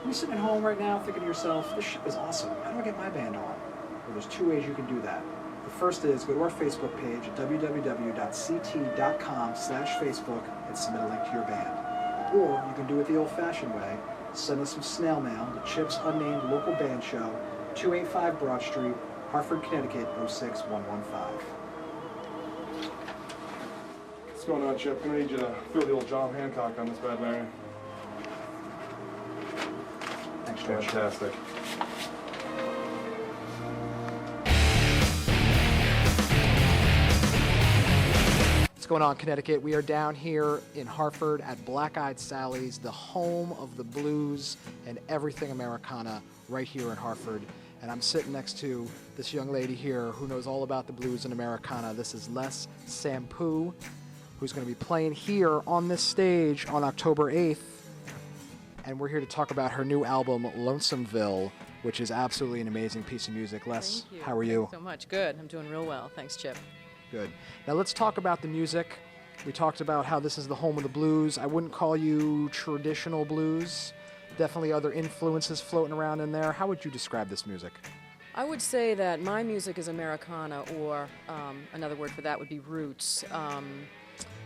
You're sitting at home right now thinking to yourself, this shit is awesome. How do I get my band on? Well, there's two ways you can do that. The first is go to our Facebook page at www.ct.com/Facebook and submit a link to your band. Or you can do it the old-fashioned way. Send us some snail mail to Chip's Unnamed Local Band Show, 285 Broad Street, Hartford, Connecticut, 06115. What's going on, Chip? I'm gonna need you to throw the old John Hancock on this bad Mary. Thanks, George. Fantastic. What's going on, Connecticut? We are down here in Hartford at Black Eyed Sally's, the home of the blues and everything Americana, right here in Hartford. And I'm sitting next to this young lady here who knows all about the blues and Americana. This is Les Sampou, who's going to be playing here on this stage on October 8th. And we're here to talk about her new album, Lonesomeville, which is absolutely an amazing piece of music. Les, Thank you. how are you? Thanks so much. Good. I'm doing real well. Thanks, Chip. Good. Now let's talk about the music. We talked about how this is the home of the blues. I wouldn't call you traditional blues. Definitely other influences floating around in there. How would you describe this music? I would say that my music is Americana, or another word for that would be roots.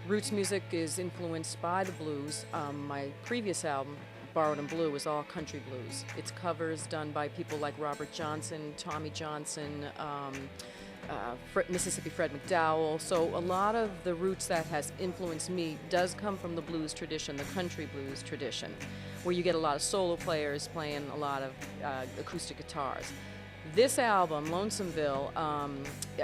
Roots music is influenced by the blues. My previous album, Borrowed in Blue, is all country blues. It's covers done by people like Robert Johnson, Tommy Johnson, Mississippi Fred McDowell. So a lot of the roots that has influenced me does come from the blues tradition, the country blues tradition, where you get a lot of solo players playing a lot of acoustic guitars. This album, Lonesomeville,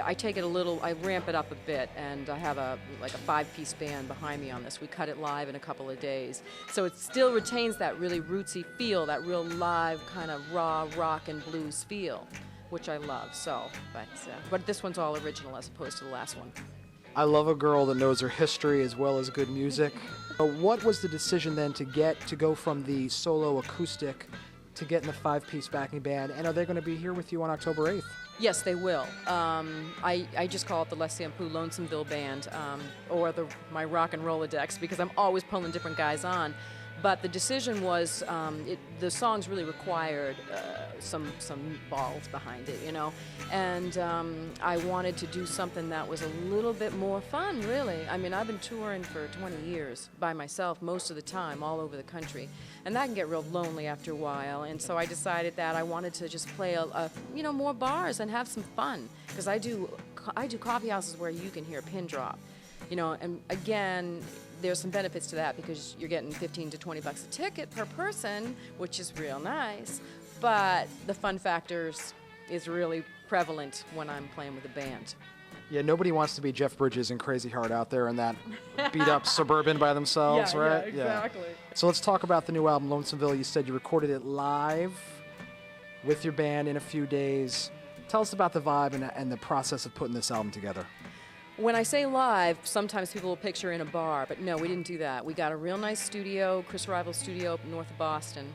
I take it I ramp it up a bit, and I have like a 5-piece band behind me on this. We cut it live in a couple of days. So it still retains that really rootsy feel, that real live kind of raw rock and blues feel, which I love. But this one's all original as opposed to the last one. I love a girl that knows her history as well as good music. But what was the decision then to go from the solo acoustic to get in the 5-piece backing band? And are they going to be here with you on October 8th? Yes, they will. I just call it the Les Sampou Lonesomeville Band, or my rock and Rolodex, because I'm always pulling different guys on. But the decision was, the songs really required some balls behind it, you know. And I wanted to do something that was a little bit more fun, really. I mean, I've been touring for 20 years by myself most of the time, all over the country. And that can get real lonely after a while. And so I decided that I wanted to just play more bars and have some fun. Because I do coffee houses where you can hear a pin drop. You know, and again, there's some benefits to that because you're getting $15 to $20 a ticket per person, which is real nice. But the fun factors is really prevalent when I'm playing with a band. Yeah, nobody wants to be Jeff Bridges and Crazy Heart out there in that beat-up Suburban by themselves, right? Yeah, exactly. Yeah. So let's talk about the new album, Lonesomeville. You said you recorded it live with your band in a few days. Tell us about the vibe and the process of putting this album together. When I say live, sometimes people will picture in a bar, but no, we didn't do that. We got a real nice studio, Chris Rival's studio up north of Boston,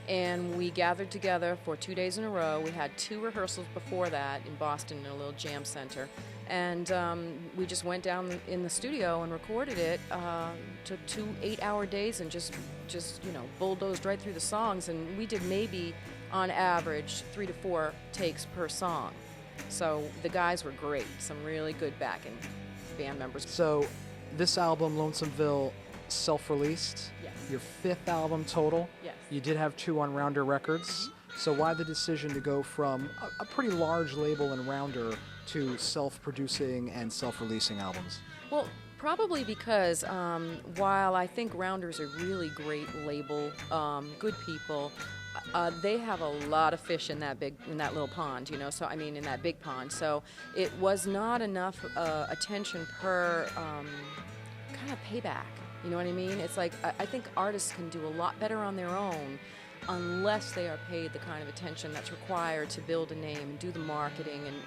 and we gathered together for 2 days in a row. We had 2 rehearsals before that in Boston in a little jam center, and we just went down in the studio and recorded it. Took 2 8-hour days and just bulldozed right through the songs, and we did maybe on average 3 to 4 takes per song. So the guys were great, some really good backing band members. So this album, Lonesomeville, self-released? Yes. Your 5th album total? Yes. You did have 2 on Rounder Records. So why the decision to go from a pretty large label and Rounder to self-producing and self-releasing albums? Well, probably because while I think Rounder's a really great label, good people, they have a lot of fish in that little pond, you know. So I mean, in that big pond. So it was not enough attention per kind of payback. You know what I mean? It's like I think artists can do a lot better on their own unless they are paid the kind of attention that's required to build a name and do the marketing and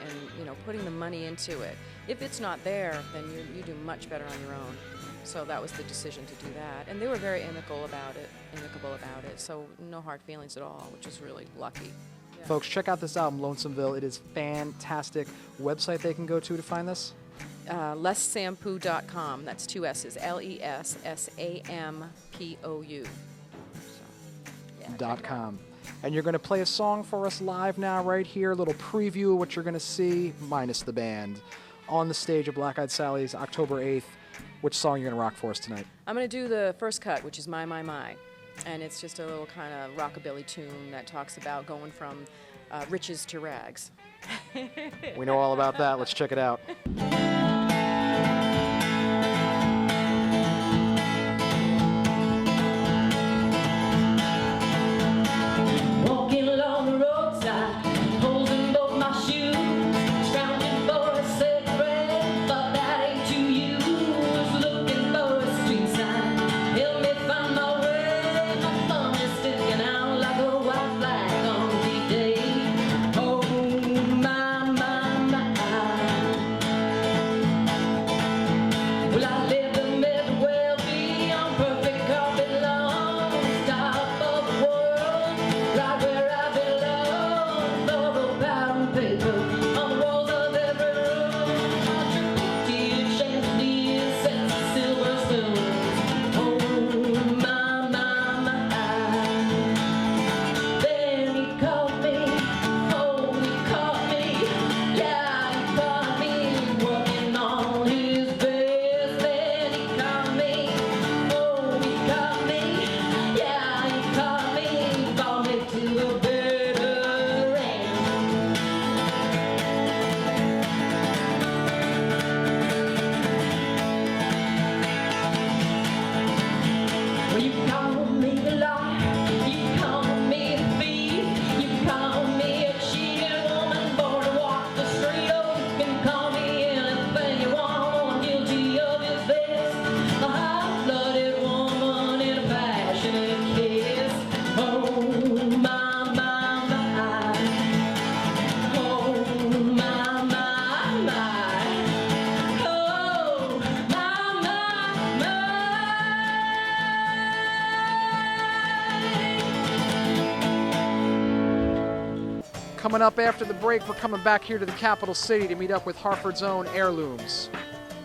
putting the money into it. If it's not there, then you do much better on your own. So that was the decision to do that. And they were very amicable about it, so no hard feelings at all, which is really lucky. Yeah. Folks, check out this album, Lonesomeville. It is fantastic. Website they can go to find this? LesSampou.com. That's 2 S's. LESSAMPOU. So, yeah. unnamed.com. And you're going to play a song for us live now, right here. A little preview of what you're going to see, minus the band, on the stage of Black Eyed Sally's October 8th. Which song are you going to rock for us tonight? I'm going to do the first cut, which is My, My, My. And it's just a little kind of rockabilly tune that talks about going from riches to rags. We know all about that. Let's check it out. Walking along the roadside, holding both my shoes, scrounging for a cigarette, but that ain't to you. Was looking for a street sign, help me find my way. My thumb is sticking out like a white flag on D-Day. Oh my, my, my. Well, I live in Midwell, be on perfect carpet lawn, top of the world, right where I belong. Thorough pattern paper on the walls of every room. My triple-tiered chandelier sets the silver spoons. Oh my, my, my. Then he caught me, oh he caught me, yeah he caught me working on his best. Then he caught me, oh he caught me, yeah he caught me, brought me to a better end. Well, you call me a liar, you call me a thief, you call me a cheating woman born to walk the street. Oh, you can call me anything you want, I'm guilty of his best. A hot-blooded woman in a passionate kiss. Oh my, my, my. Oh my, my, my. Oh my, my, my. Coming up after the break, we're coming back here to the capital city to meet up with Hartford's own Heirlooms.